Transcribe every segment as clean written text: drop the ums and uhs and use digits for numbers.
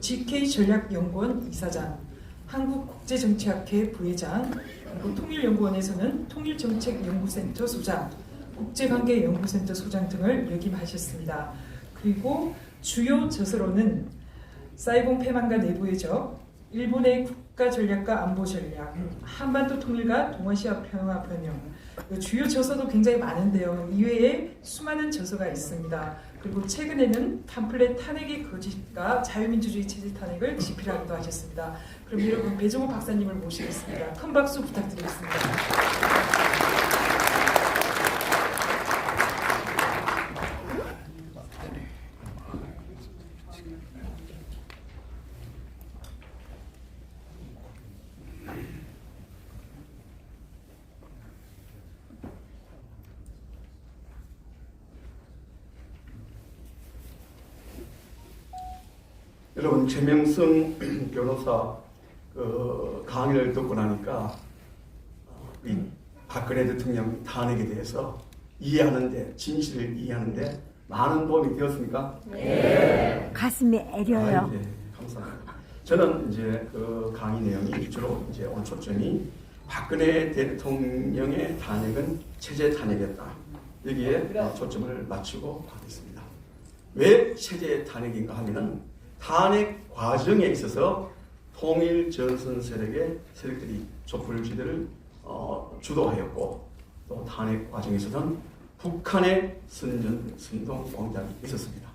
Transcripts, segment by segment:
GK전략연구원 이사장, 한국국제정치학회 부회장, 그리고 통일연구원에서는 통일정책연구센터 소장, 국제관계연구센터 소장 등을 역임하셨습니다. 그리고 주요 저서로는 사이공 패망과 내부의 적, 일본의 국가전략과 안보전략, 한반도 통일과 동아시아 평화 번영, 주요 저서도 굉장히 많은데요. 이외에 수많은 저서가 있습니다. 그리고 최근에는 팜플렛 탄핵의 거짓과 자유민주주의 체제 탄핵을 집필하기도 하셨습니다. 그럼 여러분 배종호 박사님을 모시겠습니다. 큰 박수 부탁드리겠습니다. 여러분, 최명승 변호사 강의를 듣고 나니까 이 박근혜 대통령 탄핵에 대해서 이해하는데, 진실을 이해하는데 많은 도움이 되었습니까? 네. 가슴이 애려요. 네, 감사합니다. 저는 이제 그 강의 내용이 주로 이제 오늘 초점이 박근혜 대통령의 탄핵은 체제 탄핵이었다. 여기에 초점을 맞추고 하겠습니다. 왜 체제 탄핵인가 하면은 탄핵 과정에 있어서 통일 전선 세력들이 촛불지대를 주도하였고, 또 탄핵 과정에서는 북한의 선동 공작이 있었습니다.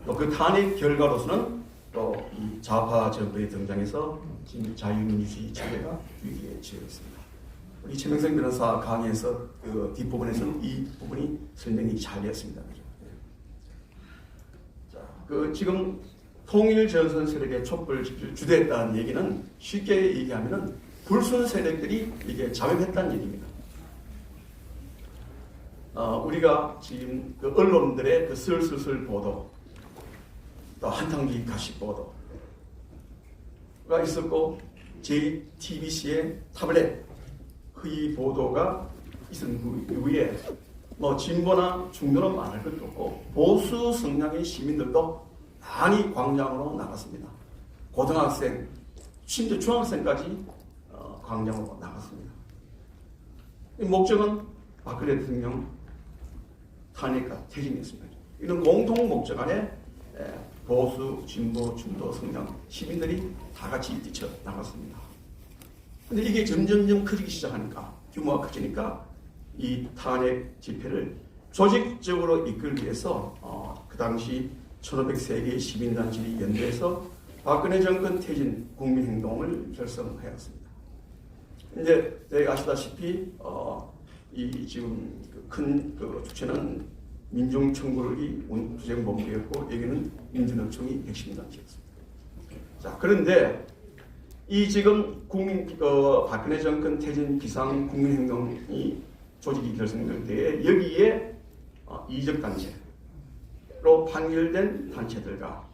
또 그 탄핵 결과로서는 또 이 좌파 정부의 등장해서 지금 자유민주주의 체제가 위기에 처해 있습니다. 우리 최명성 변호사 강의에서 그 뒷부분에서는 이 부분이 설명이 잘 되었습니다. 자, 그 지금 통일 전선 세력의 촛불 집회를 주도했다는 얘기는 쉽게 얘기하면은 불순 세력들이 이게 잠입했다는 얘기입니다. 우리가 지금 그 언론들의 그 슬슬슬 보도, 또 한탕기 가십 보도가 있었고, JTBC의 타블렛 이 보도가 있은 이후에 뭐 진보나 중도는 말할 것도 없고 보수 성향의 시민들도 많이 광장으로 나갔습니다. 고등학생, 심지어 중학생까지 광장으로 나갔습니다. 이 목적은 박근혜 대통령 탄핵과 퇴진이었습니다. 이런 공통 목적 안에 보수, 진보, 중도 성향 시민들이 다 같이 뛰쳐 나갔습니다. 근데 이게 점점점 커지기 시작하니까, 규모가 커지니까 이 탄핵 집회를 조직적으로 이끌기 위해서 그 당시 1500개 시민단체들이 연대해서 박근혜 정권 퇴진 국민행동을 결성하였습니다. 이제 저희가 아시다시피 이 지금 큰 주체는 민중청구르기 투쟁본부였고, 여기는 민주노총이 핵심 단체였습니다. 자, 그런데 이 지금 박근혜 정권 퇴진 비상 국민행동이 조직이 결성될 때에 여기에 이적 단체로 판결된 단체들과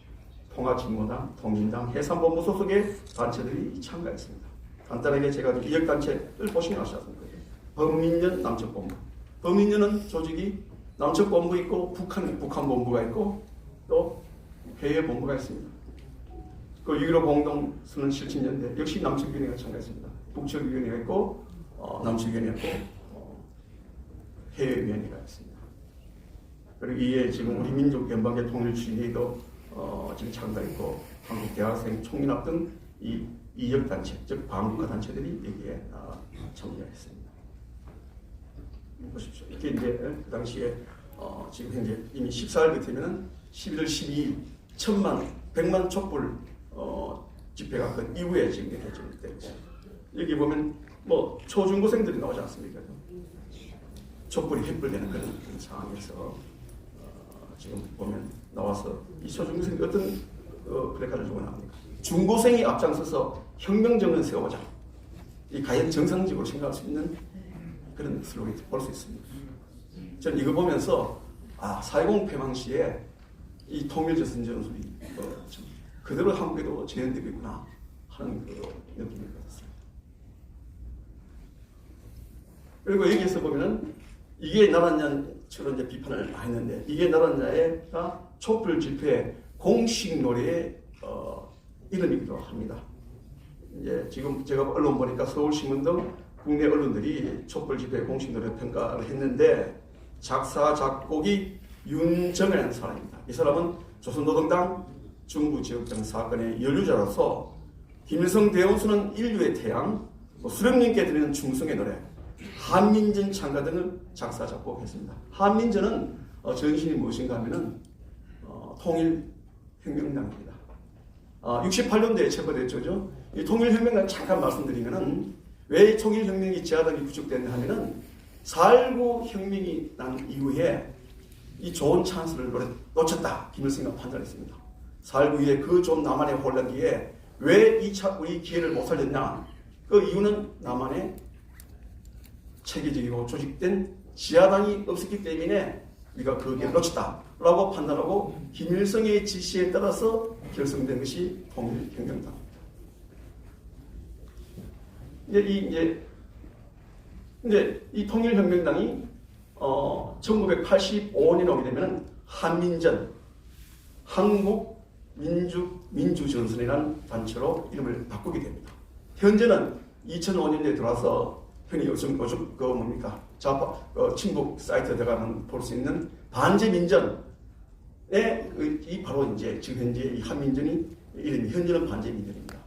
통합진보당, 통진당, 해산본부 소속의 단체들이 참가했습니다. 간단하게 제가 이적 단체를 보시면 아시겠습니까? 범민련 남측본부. 범민련은 조직이 남측본부 있고 북한본부가 있고 또 해외본부가 있습니다. 그 6.15 공동선언 실천연대 역시 남측위원회가 참가했습니다. 북측위원회가 있고 남측위원회가 있고 해외위원회가 있습니다. 그리고 이에 지금 우리 민족연방제 통일주의회도 지금 참가했고 한국대학생 총연합 등 이 이적단체, 즉 반국가 단체들이 여기에 참여했습니다. 보십시오. 이게 이제 그 당시에 지금 현재 이미 14일 같으면 11월 12일 100만 촛불 집회가 그 이후에 지금 개최되고, 여기 보면 뭐 초중고생들이 나오지 않습니까? 촛불이 횃불되는 그런 상황에서 지금 보면 나와서 이 초중고생이 어떤 플래카드를 주고 나옵니까? 중고생이 앞장서서 혁명정을 세워보자. 이 과연 정상적으로 생각할 수 있는 그런 슬로건을 볼 수 있습니다. 저는 이거 보면서 4.20 폐망 시에 이 통일조선 전술이 그대로 한국에도 재현되고 있구나 하는 그 느낌을 받았습니다. 그리고 여기에서 보면은 이게 나라냐처럼 이제 비판을 많이 했는데, 이게 나라냐가 촛불 집회 공식 노래에 이름이기도 합니다. 이제 지금 제가 언론 보니까 서울신문 등 국내 언론들이 촛불 집회 공식 노래 평가를 했는데 작사 작곡이 윤정이라는 사람입니다. 이 사람은 조선노동당 중부지역장 사건의 연루자로서 김일성 대원수는 인류의 태양, 수령님께 드리는 충성의 노래, 한민전 창가 등을 작사 작곡했습니다. 한민전은 전신이 무엇인가 하면은 통일혁명당입니다. 68년도에 체포됐죠. 이 통일혁명당 잠깐 말씀드리면은 왜 통일혁명이 지하당이 구축됐냐 하면은 4.19 혁명이 난 이후에 이 좋은 찬스를 놓쳤다. 김일성이 판단했습니다. 4.19 이후에 그 좀 남한의 혼란기에 왜 우리 기회를 못 살렸냐? 그 이유는 남한에 체계적이고 조직된 지하당이 없었기 때문에 우리가 그 기회를 놓쳤다라고 판단하고 김일성의 지시에 따라서 결성된 것이 통일혁명당입니다. 이제 이 통일혁명당이 1985년에 오게 되면 한민전, 한국민주전선이라는 단체로 이름을 바꾸게 됩니다. 현재는 2005년에 들어와서 흔히 요즘 친북 사이트에 들어가면 볼 수 있는 반제민전의 이 바로 이제 지금 현재 이 한민전이 이름이 현재는 반제민전입니다.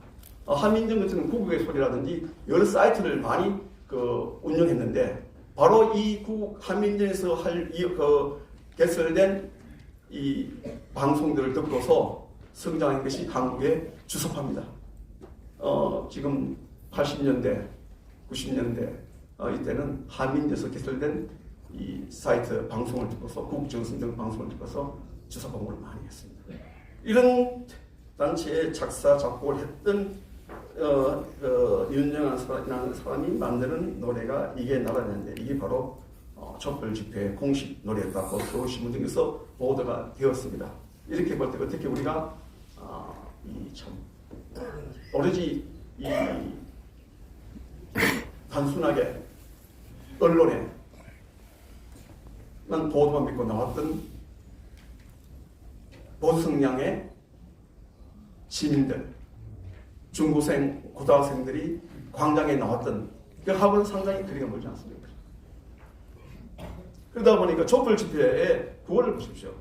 한민전 같은 경우는 구국의 소리라든지 여러 사이트를 많이 운영했는데 바로 이 한민전에서 개설된 이 방송들을 듣고서 성장한 것이 한국의 주석파입니다. 지금 80년대, 90년대 이때는 한민전에서 개설된 이 사이트 방송을 듣고서 국정선 등 방송을 듣고서 주석 공부를 많이 했습니다. 이런 단체의 작사 작곡을 했던 윤정환이라는 사람이 만드는 노래가 이게 나라는데 이게 바로 촛불 집회 공식 노래였다고 서울신문 등에서 보도가 되었습니다. 이렇게 볼 때 어떻게 우리가 오로지 단순하게 언론에만 보도만 믿고 나왔던 보수 성향의 시민들, 중고생, 고등학생들이 광장에 나왔던 그 하고는 상당히 거리가 멀지 않습니다. 그러다 보니까 촛불 집회의 구호를 보십시오.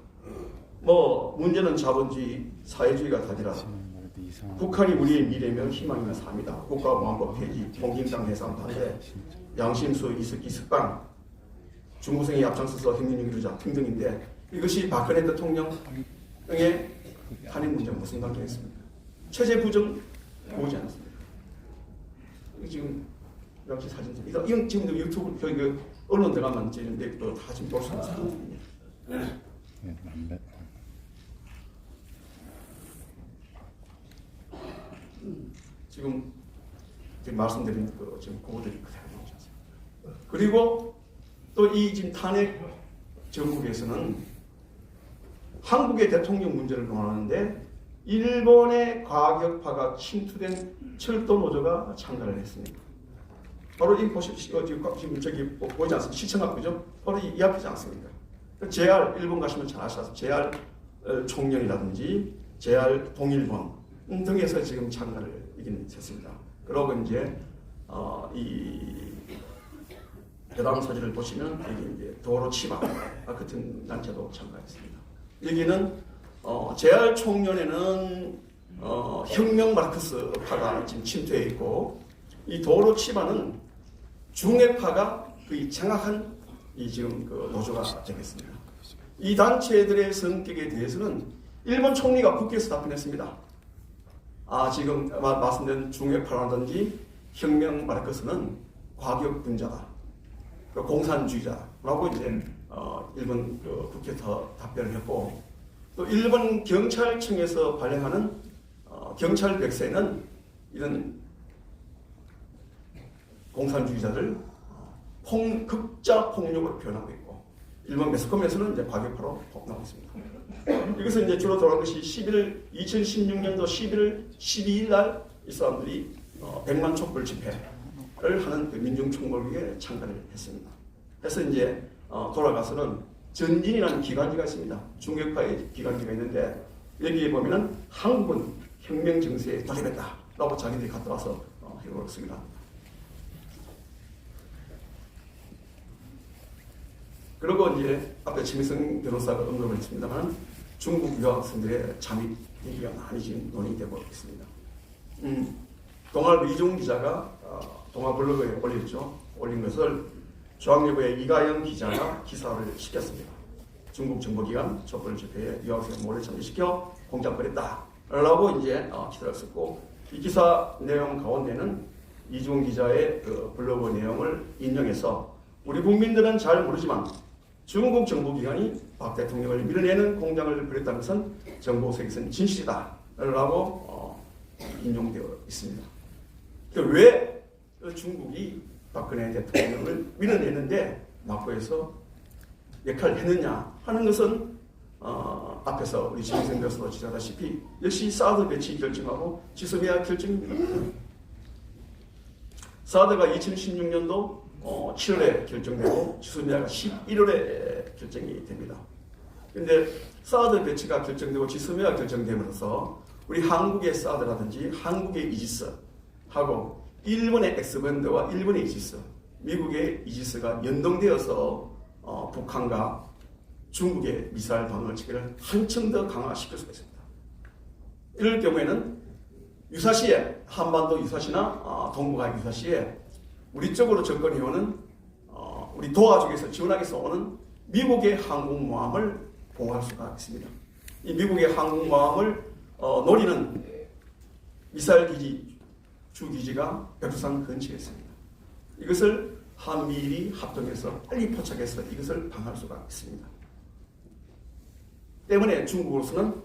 문제는 자본주의, 사회주의가 답이라. 북한이 우리의 미래며 희망이며 삶이다. 국가보안법 폐지, 통진당 해상 반대, 양심수 이석방, 중고생이 앞장서서 혁명 이루자 등등인데 이것이 박근혜 대통령의 탄핵 문제와 무슨 관계가 있습니까? 체제 부정 보지 않았습니다. 지금 역시 사진 이건 지금 유튜브 저기 언론 들어가면 이제 다 지금 볼 수 있는 사진입니다. 지금 말씀드린 지금 그거들이 그대로 나오지 않습니까? 그리고 또 이 지금 탄핵 정국에서는 한국의 대통령 문제를 논하는데 일본의 과격파가 침투된 철도 노조가 참가를 했습니다. 바로 이 보십시오. 지금 저기 보이지 않습니까? 시청학교죠? 바로 이 앞이지 않습니까? JR 일본 가시면 잘 아시죠? JR 총련이라든지 JR 동일본 등에서 지금 참가를 했습니다. 그러고 이제 이 해당 사진을 보시면 여기 이제 도로 치마 같은 단체도 참가했습니다. 여기는 JR 총련에는 혁명 마르크스파가 지금 침투해 있고 이 도로 치마는 중해파가 거의 장악한 이 지금 노조가 되겠습니다. 이 단체들의 성격에 대해서는 일본 총리가 국회에서 답변했습니다. 지금 말씀드린 중해파라든지 혁명 마르크스는 과격 분자다, 공산주의자라고 이제 일본 국회에서 답변을 했고 또 일본 경찰청에서 발행하는 경찰 백서에는 이런 공산주의자들 극자 폭력으로 표현하고 있고 일본 매스컴에서는 이제 과격파로 나오고 있습니다. 이것은 이제 주로 돌아간 것이 2016년도 11월 12일 날 이 사람들이 100만 촛불 집회를 하는 그 민중총궐기에 참가를 했습니다. 그래서 이제 돌아가서는 전진이라는 기관지가 있습니다. 중격파의 기관지가 있는데 여기에 보면은 한국은 혁명 정세에 돌입했다라고 자기들이 갔다 와서 해버렸습니다. 그리고 이제 앞에 최민성 변호사가 언급을 했습니다만 중국 유학생들의 잠입 얘기가 많이 지금 논의되고 있습니다. 동아 리종 기자가 동아 블로그에 올린 것을 중앙일보의 이가영 기자가 기사를 시켰습니다. 중국 정보기관 촛불 집회에 유학생 몰래 참여시켜 공작거렸다라고 이제 기사를 썼고, 이 기사 내용 가운데는 이주원 기자의 그 블로그 내용을 인용해서 우리 국민들은 잘 모르지만 중국 정보기관이 박 대통령을 밀어내는 공작을 벌였다는 것은 정보세계에서는 진실이다라고 인용되어 있습니다. 왜 중국이 박근혜 대통령을 밀어내는데 막고해서 역할을 했느냐 하는 것은 앞에서 우리 최민성 교수도 지적하다시피 역시 사드 배치 결정하고 지소미아 결정입니다. 사드가 2016년도 7월에 결정되고 지소미아가 11월에 결정이 됩니다. 그런데 사드 배치가 결정되고 지소미아가 결정되면서 우리 한국의 사드라든지 한국의 이지스하고 일본의 엑스밴드와 일본의 이지스, 미국의 이지스가 연동되어서 북한과 중국의 미사일 방어 체계를 한층 더 강화시킬 수가 있습니다. 이럴 경우에는 유사시에, 한반도 유사시나 동북아 유사시에 우리 쪽으로 접근해오는 우리 도하 쪽에서 지원하기 위해서 오는 미국의 항공모함을 보호할 수가 있습니다. 이 미국의 항공모함을 노리는 미사일 기지, 주기지가 백두산 근처에 있습니다. 이것을 한미일이 합동해서 빨리 포착해서 이것을 방어할 수가 있습니다. 때문에 중국으로서는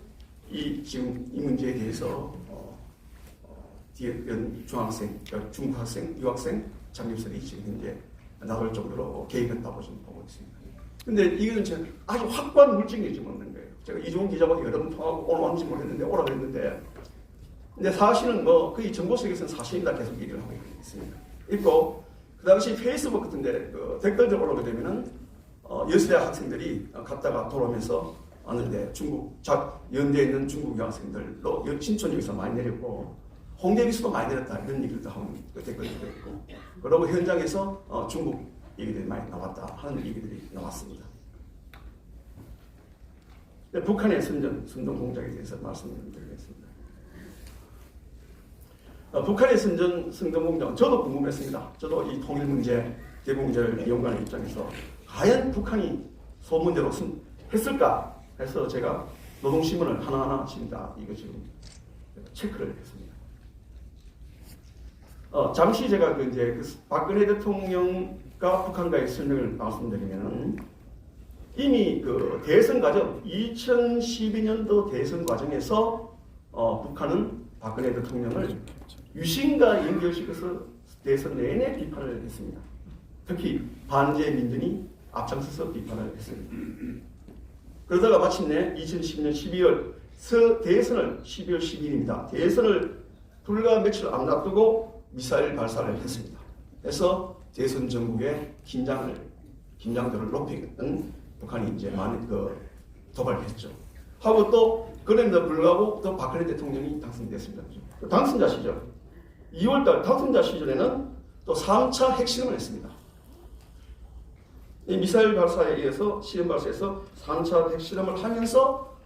지금 이 문제에 대해서 중학생, 중국 학생, 유학생 장립설이 지금 현재 나올 정도로 계획한다고 지금 보고 있습니다. 근데 이것은 아주 확고한 물증이 지금 없는 거예요. 제가 이종훈 기자하고 여러 번 통하고 오늘 왔는지 모르겠는데 오라 그랬는데, 근데 사실은 거의 정보세계에서는 사실이다 계속 얘기를 하고 있습니다. 있고, 그 당시 페이스북 같은데 댓글들 올라오게 되면은 여수대학 학생들이 갔다가 돌아오면서 왔는데 연대에 있는 중국 여학생들로 신촌역에서 많이 내렸고 홍대에서도 많이 내렸다 이런 얘기를 하는 댓글들도 있고, 그리고 현장에서 중국 얘기들이 많이 나왔다 하는 얘기들이 나왔습니다. 북한의 선전 공작에 대해서 말씀드리겠습니다. 북한의 선전 공작, 저도 궁금했습니다. 저도 이 통일 문제, 대북 문제를 연구하는 입장에서 과연 북한이 소문대로 했을까 해서 제가 노동신문을 하나하나 지금 다 이거 지금 체크를 했습니다. 잠시 제가 박근혜 대통령과 북한과의 설명을 말씀드리면, 이미 대선 과정, 2012년도 대선 과정에서 북한은 박근혜 대통령을 유신과 연결시켜서 대선 내내 비판을 했습니다. 특히 반제 민전이 앞장서서 비판을 했습니다. 그러다가 마침내 2012년 12월 대선을 12월 12일입니다. 대선을 불과 며칠 안 앞두고 미사일 발사를 했습니다. 그래서 대선 전국의 긴장도를 높이는 북한이 이제 많이 도발을 했죠. 하고 또 그럼에도 불구하고 또 박근혜 대통령이 당선됐습니다. 당선자 시절 2월달 당선자 시절에는 또 3차 핵실험을 했습니다. 이 미사일 발사에 의해서 시험 발사에서 3차 핵실험을 하면서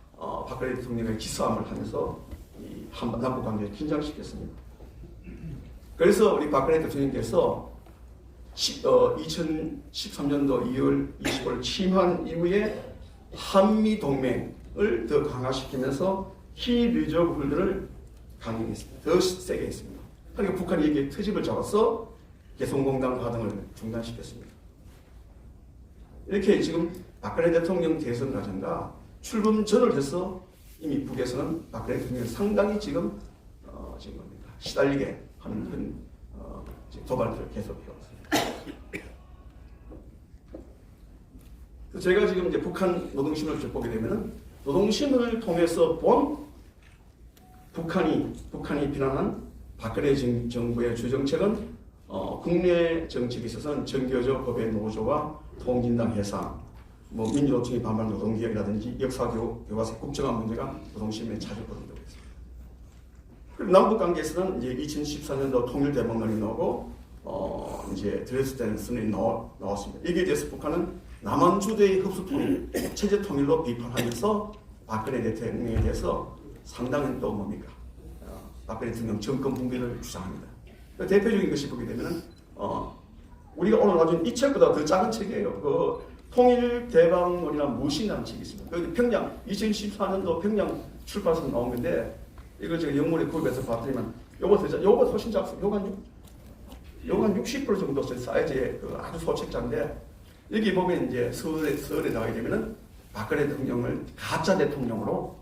박근혜 대통령의 기싸움을 하면서 이 남북 관계를 긴장시켰습니다. 그래서 우리 박근혜 대통령께서 2013년도 2월 25일 취임한 이후에 한미 동맹을 더 강화시키면서 키 리저브 홀드를 강행했습니다. 더 세게 했습니다. 그러니까 북한이 이게 트집을 잡아서 개성공단 가동을 중단시켰습니다. 이렇게 지금 박근혜 대통령 대선 과정과 출범 전을 해서 이미 북에서는 박근혜 대통령이 상당히 지금 시달리게 하는 그런 도발들을 계속해왔습니다. 제가 지금 이제 북한 노동신문을 쭉 보게 되면은 노동신문을 통해서 본 북한이 비난한 박근혜 정부의 주정책은 국내 정책에 있어서는 정교조 법의 노조와 통진당 해상, 민주노총이 반발 노동개혁이라든지 역사교과서 국정화 문제가 노동신문에 자주 보도되고 있습니다. 그리고 남북 관계에서는 이제 2014년도 통일 대목론이 나오고 이제 드레스덴 선언이 나왔습니다. 여기에 대해서 북한은 남한 주도의 흡수 통일, 체제 통일로 비판하면서 박근혜 대통령에 대해서 상당히 또 뭡니까? 박근혜 대통령 정권 붕괴를 주장합니다. 대표적인 것이 보게 되면은 우리가 오늘 가진 이 책보다 더 작은 책이에요. 그 통일 대방론이나 무엇이라는 책이 있습니다. 그 평양 2014년도 평양 출판사에서 나온 건데 이거 제가 영문에 구입해서 봤더니만 요거 훨씬 작습니다. 요거 한 60% 정도 사이즈의 그 아주 소책자인데 여기 보면 이제 서울에 나가게 되면은 박근혜 대통령을 가짜 대통령으로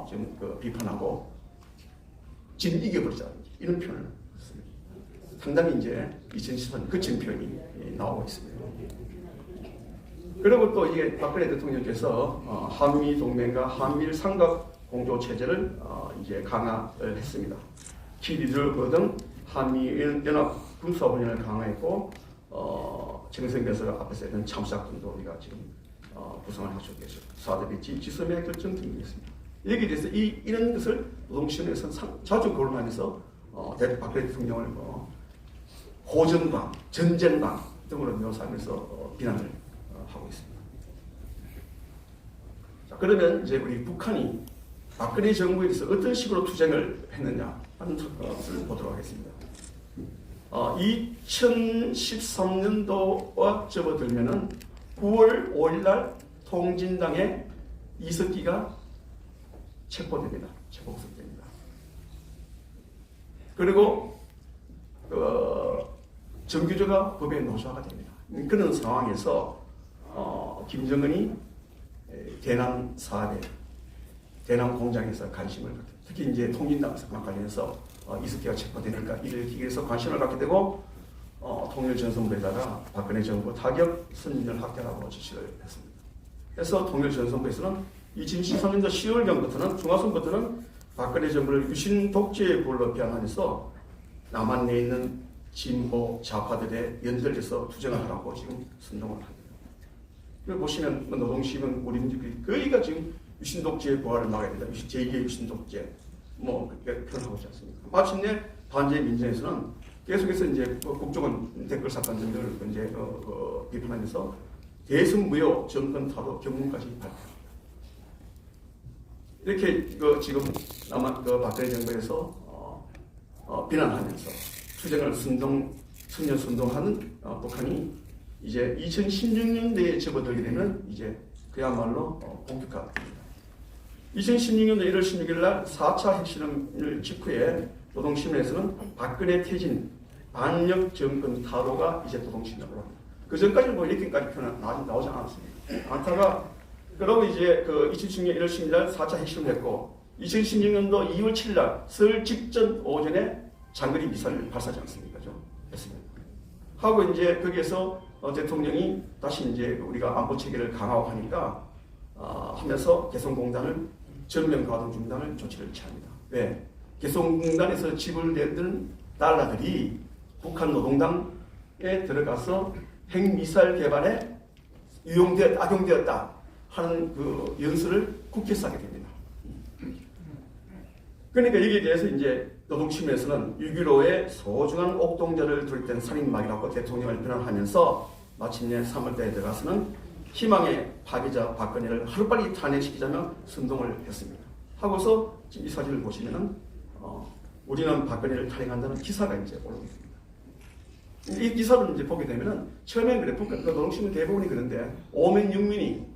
지금 그 비판하고 지금 이겨버리자 이런 표현을 했습니다. 상당히 이제 2014년 그 정표현이 나오고 있습니다. 그리고 또 이게 박근혜 대통령께서 한미 동맹과 한미일 삼각 공조 체제를 이제 강화를 했습니다. 키리들 등 한미 연합 군사훈련을 강화했고 정세균 앞에서 했던 참사건도 우리가 지금 구성을 하고 계죠. 4대 배치 지소미아 결정 등이 있습니다. 여기에 대해서 이런 것을 노동시민에서 자주 거론하면서 박근혜 대통령을 호전방, 전쟁방 등으로 묘사하면서 비난을 하고 있습니다. 자, 그러면 이제 우리 북한이 박근혜 정부에 대해서 어떤 식으로 투쟁을 했느냐 하는 것을 보도록 하겠습니다. 2013년도와 접어들면은 9월 5일날 통진당의 이석기가 체포됩니다. 체포구속됩니다. 그리고 정규조가 법에 노조화가 됩니다. 그런 상황에서 김정은이 대남 사업에 대남 공장에서 관심을 갖게, 특히 이제 통진당 관련해서 이석기가 체포되니까 이를 기해서 관심을 갖게 되고 통일전선부에다가 박근혜 정부 타격 선진을 확대하라고 지시를 했습니다. 그래서 통일전선부에서는 2013년도 10월경부터는 중하선부터는 박근혜 정부를 유신 독재의 굴로 비판하면서 남한 내에 있는 진보 좌파들의 연대해서 투쟁을 하라고 지금 선동을 합니다. 이걸 보시면 노동시민 우리민족들이 거의가 지금 유신 독재의 부활을 막아야 된다. 제2의 유신 독재 그렇게 표현하고 있지 않습니까? 마침내 반제 민주에서는 계속해서 이제 국정원 댓글 사건 등을 이제 비판하면서 대승무효 정권 타도 경문까지 발표합니다. 이렇게 지금 남한 박근혜 정부에서 비난하면서 투쟁을 청년 선동하는 북한이 이제 2016년도에 접어들게 되면 이제 그야말로 본격화됩니다. 2016년도 1월 16일 날 4차 핵실험 직후에 노동신문에서는 박근혜 퇴진 반역 정권 타도가 이제 노동신문으로 합니다. 그 전까지 이렇게까지 표현 나오지 않았습니다. 않다가 그러고 이제 2016년 1월 10일 날 4차 핵실험을 했고 2016년도 2월 7일 날 설 직전 오전에 장거리 미사일을 발사하지 않습니까? 했습니다. 하고 이제 거기에서 대통령이 다시 이제 우리가 안보 체계를 강화하니까 하면서 개성공단을 전면 가동 중단을 조치를 취합니다. 왜? 개성공단에서 지불되던 달러들이 북한 노동당에 들어가서 핵미사일 개발에 악용되었다 하는 그 연설을 국회에서 하게 됩니다. 그러니까 여기에 대해서 이제 노동신문에서는 6.15의 소중한 옥동자를 둘땐 살인마이라고 대통령을 비난하면서 마침내 3월달에 들어가서는 희망의 파괴자 박근혜를 하루빨리 탄핵시키자며 선동을 했습니다. 하고서 지금 이 사진을 보시면은 우리는 박근혜를 탄핵한다는 기사가 이제 올라오고 있습니다. 이 기사를 이제 보게 되면은 처음엔 그래 노동신문 대부분이 그런데 오면 육민이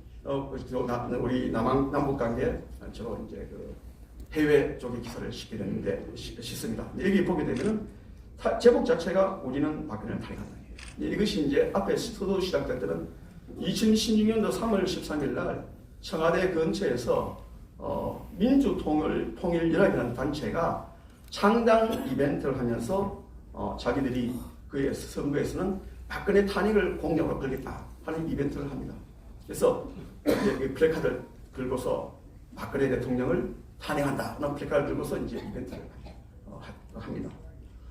우리 남북 관계 주로 이제 해외 쪽의 기사를 싣습니다. 여기 보게 되면은 제목 자체가 우리는 박근혜를 탄핵한다. 이것이 이제 앞에 서두 시작될 때는 2016년도 3월 13일 날 청와대 근처에서 민주통일연합이라는 단체가 창당 이벤트를 하면서 자기들이 그의 선거에서는 박근혜 탄핵을 공약으로 걸겠다 하는 이벤트를 합니다. 그래서 플래카드를 들고서 박근혜 대통령을 탄핵한다 하는 플래카드를 들고서 이제 이벤트를 합니다.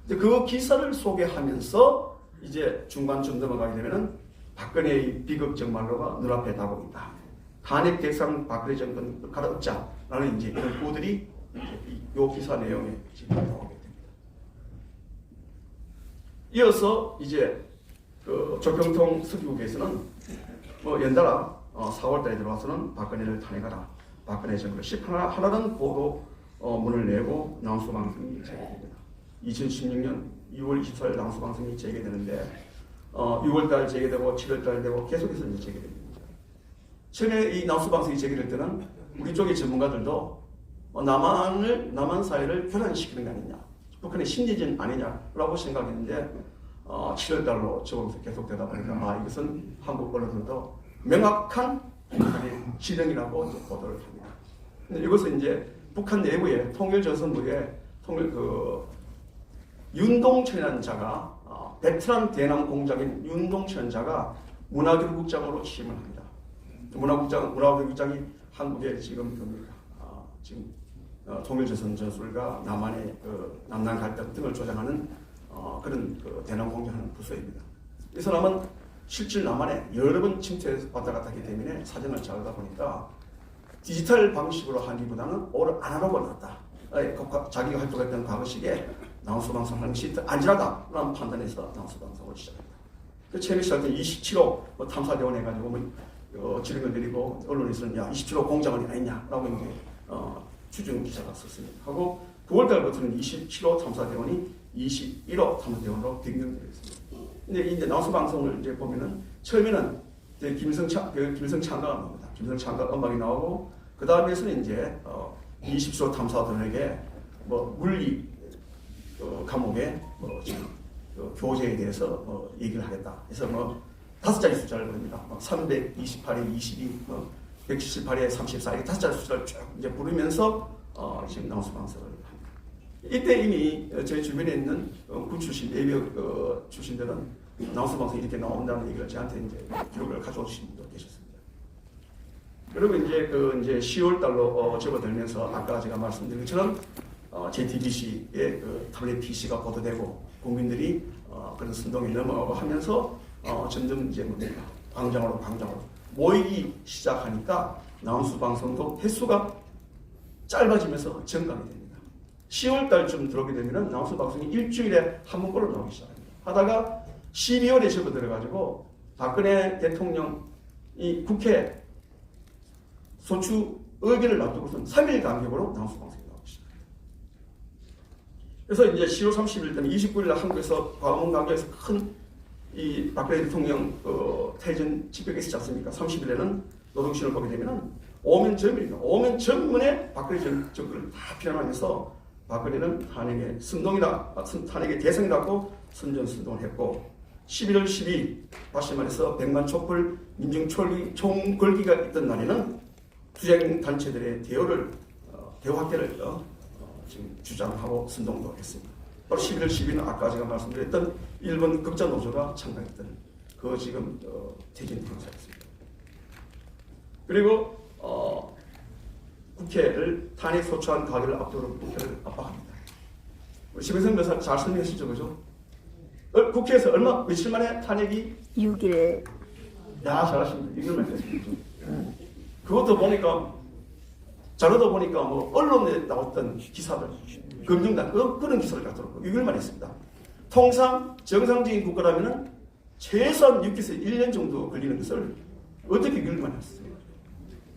그 기사를 소개하면서 이제 중반쯤 넘어가게 되면은 박근혜의 비극적 말로가 눈앞에 다가옵니다. 탄핵 대상 박근혜 정권 갈아엎자라는 이제 이런 구호들이 이 기사 내용에 지금 나오게 됩니다. 이어서 이제 그 조평통 서기국에서는 뭐 연달아 4월달에 들어와서는 박근혜를 탄핵하라, 박근혜 정부를 시판하라는 보도 문을 내고 남수방송이 재개됩니다. 2016년 2월 24일 남수방송이 재개되는데 6월달 재개되고 7월달 되고 계속해서 이제 재개됩니다. 처음에 이 남수방송이 재개될 때는 우리 쪽의 전문가들도 남한 사회를 교란시키는 게 아니냐, 북한의 심리전 아니냐라고 생각했는데 7월달로 적응해서 계속되다 보니까 이것은 한국 언론들도 명확한 북한의 지령이라고 이제 보도를 합니다. 근데 이것은 이제 북한 내부의 통일조선부의 윤동철이라는 자가 베트남 대남 공작인 윤동철 자가 문화교육국장으로 취임을 합니다. 문화교육국장이 한국에 지금 지금 통일조선 전술과 남한의 남남 갈등 등을 조장하는 그런 대남 공작하는 부서입니다. 이 사람은 실질 남한에 여러 번 침투해서 왔다 갔다 하기 때문에 사정을 잘 하다 보니까 디지털 방식으로 하기보다는 오히려 아날로그를 놨다. 자기가 활동했던 과거식에 남수방송 하는 것이 더 안전하다라는 판단에서 남수방송을 시작합니다. 처음에 시작할 때 27호 탐사대원 해가지고 지령을 내리고 언론에서는 27호 공작원이 아니냐라고 이제 추정 기사가 썼습니다. 하고 9월달부터는 27호 탐사대원이 21호 탐사대원으로 변경되었습니다. 근데 이제 남수방송을 이제 보면은 처음에는 이제 김성찬가 나옵니다. 김성찬가 음악이 나오고 그 다음에서는 이제 20초 탐사대원에게 뭐 물리 과목의 지금 교재에 대해서 얘기를 하겠다. 그래서 5자리 숫자를 부릅니다. 328에 22, 178에 34 이렇게 5자리 숫자를 쭉 이제 부르면서 지금 남수방송을 합니다. 이때 이미 제 주변에 있는 군 출신, 예비역 출신들은 남수방송 이렇게 나온다는 얘기를 저한테 이제 기록을 가져오신 분도 계셨습니다. 그리고 이제 10월 달로 접어들면서 아까 제가 말씀드린 것처럼 JTBC의 타블렛 PC가 보도되고 국민들이 그런 선동에 넘어가고 하면서 점점 이제 뭡니까 광장으로 모이기 시작하니까 남수방송도 횟수가 짧아지면서 증가하게 됩니다. 10월 달쯤 들어오게 되면 남수방송이 일주일에 한 번꼴로 나오기 시작합니다. 하다가 12월에 접어들어가지고 박근혜 대통령이 국회 소추 의결을 놔두고선 3일 간격으로 남수방송이 나오기 시작합니다. 그래서 이제 10월 30일 때는 29일 날 한국에서 광화문 강변에서 큰 이 박근혜 대통령 퇴진 집회가 있었지 않습니까? 30일에는 노동신을 보게 되면은 오면 전문에 박근혜 정권을 다 비난하면서 박근혜는 탄핵의 탄핵의 대상이라고 선전선동을 했고 11월 12일 다시 말해서 100만 촛불 민중총궐기가 있던 날에는 투쟁 단체들의 대화 확대를 지금 주장하고 선동도 했습니다. 바로 11월 12일은 아까 제가 말씀드렸던 일본 극자 노조가 참가했던 그 지금 퇴진 행사였습니다. 그리고 국회를 탄핵 소추안 가결을 앞두고 국회를 압박합니다. 심혜성 변호사 잘 설명하시죠, 그죠? 국회에서 며칠 만에 탄핵이 6일. 잘하십니다. 6일 만에 됐습니다. 그것도 보니까 자료도 보니까 언론에 나왔던 기사들 검증단 그런 기사를 갖도록 6일만 했습니다. 통상 정상적인 국가라면은 최소한 6개에서 1년 정도 걸리는 것을 어떻게 6일만 했어요?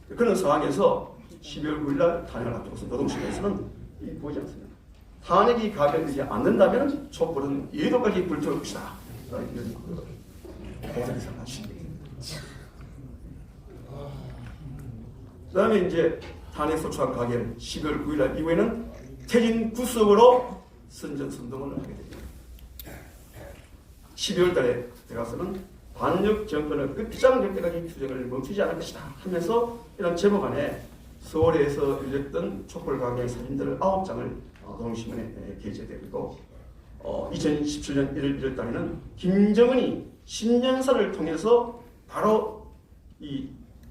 그런 상황에서 12월 9일 탄핵을 앞두고서 노동시장에서는 보이지 않습니다. 탄핵이 가결되지 않는다면 촛불은 예도까지 불태울 것이다. 이런 보도기사 하십니다. 그 다음에 이제 탄핵 소추안 가결 12월 9일 이후에는 퇴진 구속으로 선전선동을 하게 됩니다. 12월 달에 들어가서는 반역 정권을 끝장 낼 때까지 투쟁을 멈추지 않을 것이다 하면서 이런 제목 안에 서울에서 열렸던 촛불 강의 사진들을 9장을 노동신문에 게재되고 2017년 1월 달에는 김정은이 신년사를 통해서 바로 이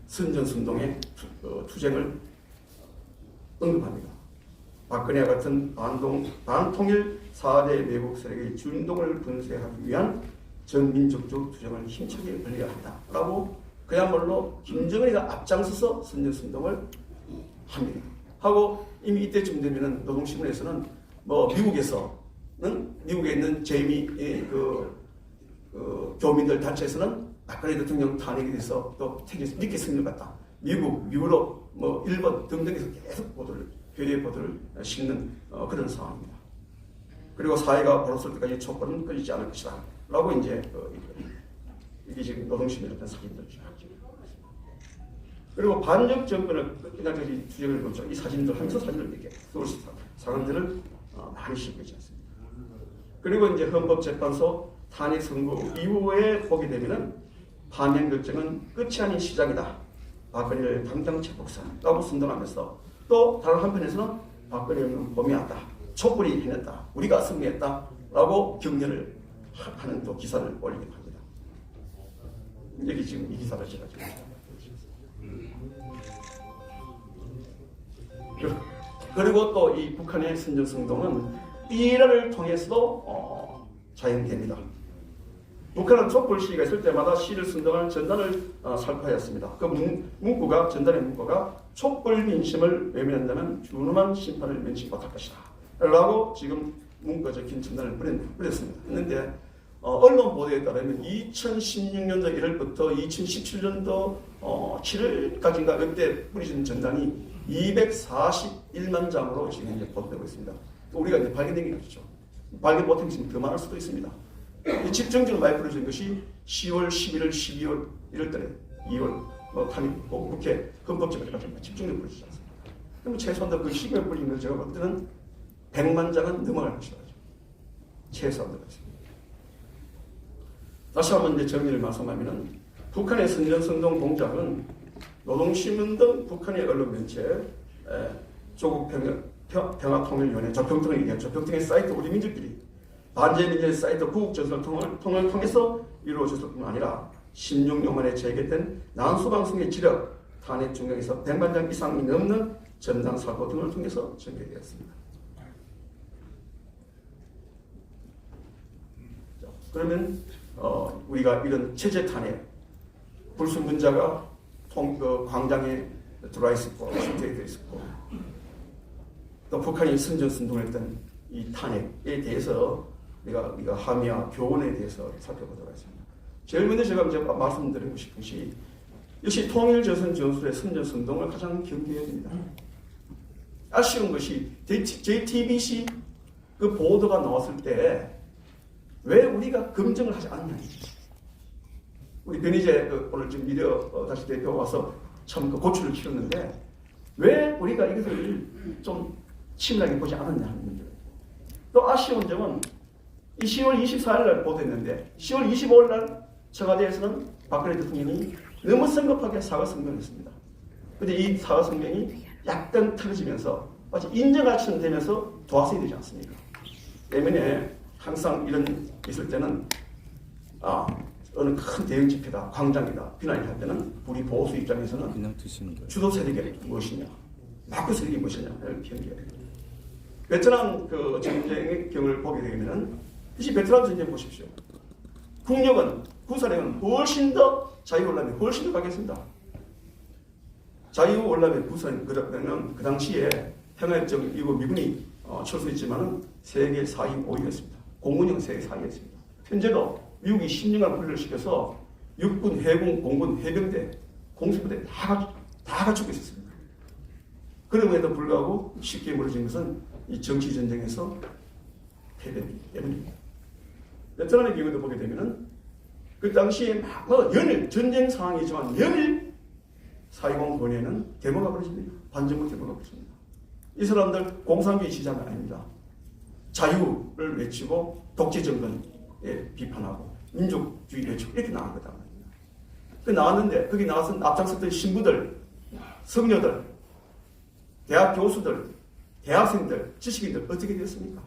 선전선동의 투쟁을 언급합니다. 박근혜와 같은 반통일 4대 매국 세력의 준동을 분쇄하기 위한 전민족적 투쟁을 힘차게 벌려야 한다라고 그야말로 김정은이가 앞장서서 선전선동을 합니다. 하고 이미 이때쯤 되면은 노동신문에서는 뭐 미국에 있는 제이미 교민들 단체에서는 박근혜 대통령 탄핵에 대해서 또 되게 늦게 승리를 갔다. 미국, 유럽, 뭐 일본 등등에서 계속 괴뢰 보도를 싣는 그런 상황입니다. 그리고 사회가 벌었을 때까지 촛불은 꺼지지 않을 것이다. 라고 이제 이게 지금 노동신문의 어떤 사진들 그리고 반역 정권을 끝까지 주장을 놓죠. 이 사진들 항소 사진을 이렇게 서울시 사관들을 많이 싣고 있지 않습니까? 그리고 이제 헌법재판소 탄핵 선고 이후에 보게 되면은 파면 결정은 끝이 아닌 시작이다. 박근혜를 당장 체포하라고 선동하면서 또 다른 한편에서는 박근혜는 범위하다. 촛불이 해냈다. 우리가 승리했다라고 격려를 하는 또 기사를 올리기도 합니다. 여기 지금 이 기사를 제가 지금 그리고 또 이 북한의 선전성동은 이라를 통해서도 자행됩니다. 북한은 촛불 시위가 있을 때마다 시를 선동하는 전단을 살포하였습니다. 그 문구가 전단의 문구가 촛불 민심을 외면한다면 준엄한 심판을 면치 못할 것이다. 라고 지금 문구가 적힌 전단을 뿌렸습니다. 했는데 언론 보도에 따르면 2016년도 1월부터 2017년도 7월까지인가 그때 뿌리진 전단이 241만 장으로 지금 이제 보도되고 있습니다. 우리가 이제 발견된 게 있죠. 발견 못한 게 더 많을 수도 있습니다. 집중적으로 많이 뿌려진 것이 10월, 11월, 12월, 1월달에 2월 탄핵 국회 헌법재판소가 집중적으로 뿌려지지 않습니다. 그럼 최소한 그 12월 뿌린 걸 제가 볼 때는 100만 장은 넘어갈 것이다. 최소한 들어있습니다. 다시 한번 이제 정리를 말씀하면은 북한의 선전성동 동작은 노동신문 등 북한의 언론 매체, 조국 평화통일위원회, 조평통을 얘기한 조평통의 사이트 우리 민족들이 반제민주의 사이트 구국전선통을 통해서 이루어졌을 뿐만 아니라 16년 만에 재개된 난수방송의 지력, 탄핵 중경에서 100만 장 이상이 넘는 전당 살포 등을 통해서 전개되었습니다. 그러면 우리가 이런 체제 탄핵, 불순분자가 광장에 들어와 있었고, 실태에 있었고, 또 북한이 선전선동했던 이 탄핵에 대해서 우리가 함의와 교훈에 대해서 살펴보도록 하겠습니다. 제일 먼저 제가 이제 말씀드리고 싶은 것이 역시 통일조선 전술의 선전선동을 가장 경계해야 됩니다. 아쉬운 것이 JTBC 그 보도가 나왔을 때 왜 우리가 검증을 하지 않느냐. 우리 변희재 오늘 지금 미디어 다시 대표가 와서 참 그 고초를 치렀는데 왜 우리가 이것을 좀 치밀하게 보지 않았냐 하는 문제. 또 아쉬운 점은 이 10월 24일 날 보도했는데 10월 25일 날 청와대에서는 박근혜 대통령이 너무 성급하게 사과 성명을 했습니다. 그런데 이 사과 성명이 약간 틀어지면서 마치 인정하처럼 되면서 도화선이 되지 않습니까? 때문에 항상 이런 있을 때는 어느 큰 대형 집회다, 광장이다, 비난을 할 때는 우리 보수 입장에서는 그냥 드시는 거예요. 주도 세력이 무엇이냐, 마크 세력이 무엇이냐를 평가해야 됩니다. 베트남 그 전쟁의 경우를 보게 되면은 이 베트남 전쟁 보십시오. 국력은 구사력은 훨씬 더 자유월남이 훨씬 더 가겠습니다. 자유월남의 구사는 그러면 그 당시에 평화협정 이후 미군이 철수했지만은 세계 4위 5위였습니다. 공군형 세계 4위였습니다. 현재도 미국이 10년간 훈련을 시켜서 육군, 해군, 공군, 해병대, 공수부대 다 갖추고 있었습니다. 그럼에도 불구하고 쉽게 무너진 것은 이 정치 전쟁에서 패배이기 때문입니다. 베트남의 경우도 보게 되면은 그 당시에 연일 전쟁 상황이지만 연일 4.20 번에는 데모가 벌어집니다. 반정부 데모가 벌어집니다. 이 사람들 공산주의 시장은 아닙니다. 자유를 외치고 독재 정권에 비판하고 민족주의 외치고 이렇게 나온 거다 말입니다. 그 나왔는데 거기 나와서 앞장섰던 신부들, 성녀들, 대학 교수들, 대학생들, 지식인들 어떻게 됐습니까?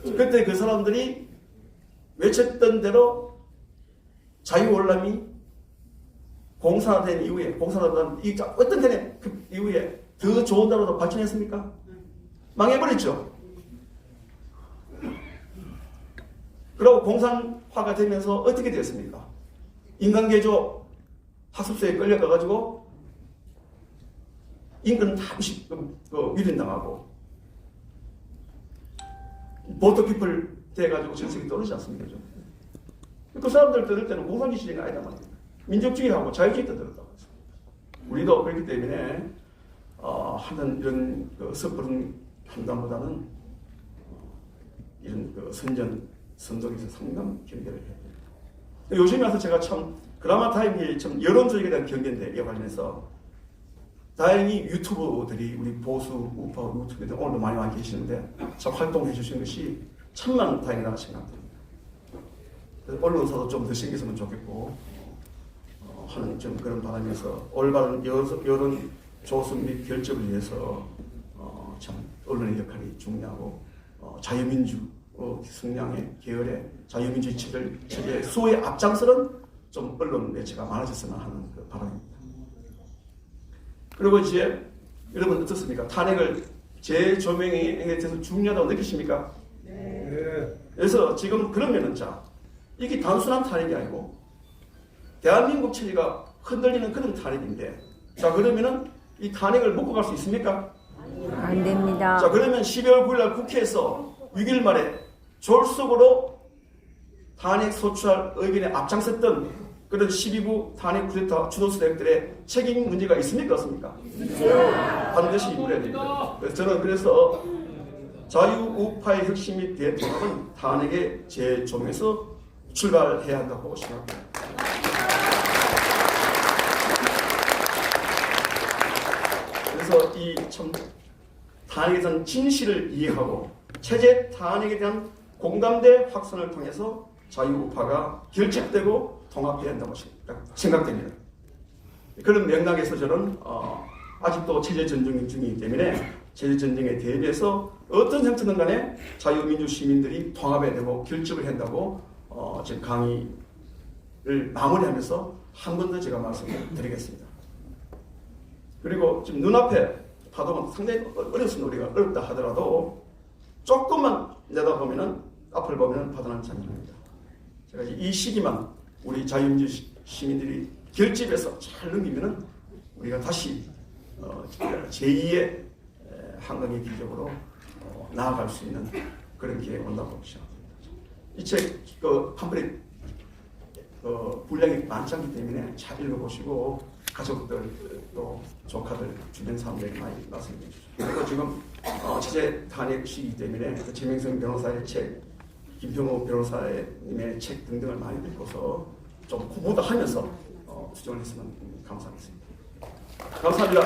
그때 그 사람들이 외쳤던 대로 자유월남이 공산화된 이후에 어떤 때에 그 이후에 더 좋은 나라로 발전했습니까? 망해버렸죠. 그리고 공산화가 되면서 어떻게 됐습니까? 인간개조 학습소에 끌려가가지고 인근은 다 유린당하고 보터피플 돼가지고 정책이 떨어지지 않습니까? 그 사람들 들을 때는 공산주의가 아니다 말이에요. 민족주의하고 자유주의 들었다고 했습니다. 우리도 그렇기 때문에 하는 이런 섣부른 판단보다는 이런 선덕에서 상당 경계를 해야 돼요. 요즘에 와서 제가 참 그나마 다행히 참 여론조직에 대한 경계인데 이와 관련해서 다행히 유튜버들이 우리 보수 우파 유튜버들 오늘도 많이 계시는데 참 활동해 주신 것이 천만 다행이라고 생각합니다. 그래서 언론사도 좀 더 신경쓰면 좋겠고 하는 좀 그런 바람에서 올바른 여론 조성 및 결집을 위해서 참 언론의 역할이 중요하고 자유민주 성향의 계열의 자유민주주의 체제의 수호에 앞장서는 좀 언론 매체가 많아졌으면 하는 그 바람입니다. 그리고 이제 여러분 어떻습니까? 탄핵을 재조명에 대해서 중요하다고 느끼십니까? 네. 그래서 지금 그러면은 이게 단순한 탄핵이 아니고 대한민국 체제가 흔들리는 그런 탄핵인데 그러면은 이 탄핵을 먹고 갈 수 있습니까? 안 됩니다. 그러면 12월 9일 국회에서 6일 말에 졸속으로 탄핵 소추할 의견에 앞장섰던 그런 12부 탄핵 쿠데타 주도 세력들의 책임 문제가 있습니까? 없습니까? 반드시 물어야 됩니다. 저는 그래서 자유우파의 혁신 및 대통합은 탄핵의 재조명에서 출발해야 한다고 생각합니다. 그래서 이 참 탄핵에 대한 진실을 이해하고 체제 탄핵에 대한 공감대 확산을 통해서 자유우파가 결집되고 통합해야 한다고 생각됩니다. 그런 맥락에서 저는 아직도 체제 전쟁 중이기 때문에 체제 전쟁에 대비해서 어떤 형태든 간에 자유민주 시민들이 통합해야 되고 결집을 한다고 지금 강의를 마무리하면서 한 번 더 제가 말씀을 드리겠습니다. 그리고 지금 눈앞에 파도가 상당히 어렵습니다. 우리가 어렵다 하더라도 조금만 내다보면은 앞을 보면은 파도는 장난입니다. 제가 이 시기만 우리 자유민주 시민들이 결집해서 잘 넘기면은 우리가 다시 제2의 한강의 길적으로 나아갈 수 있는 그런 기회가 온다고 생각합니다. 이 책 팜플렛 분량이 많지 않기 때문에 잘 읽어보시고 가족들 또 조카들 주변 사람들에게 많이 말씀해 주십시오. 그리고 지금 체제 탄핵 시기이기 때문에 최명성 변호사의 책, 김평호 변호사님의 책 등등을 많이 읽고서 좀 공부도 하면서 수정을 했으면 감사하겠습니다. 감사합니다.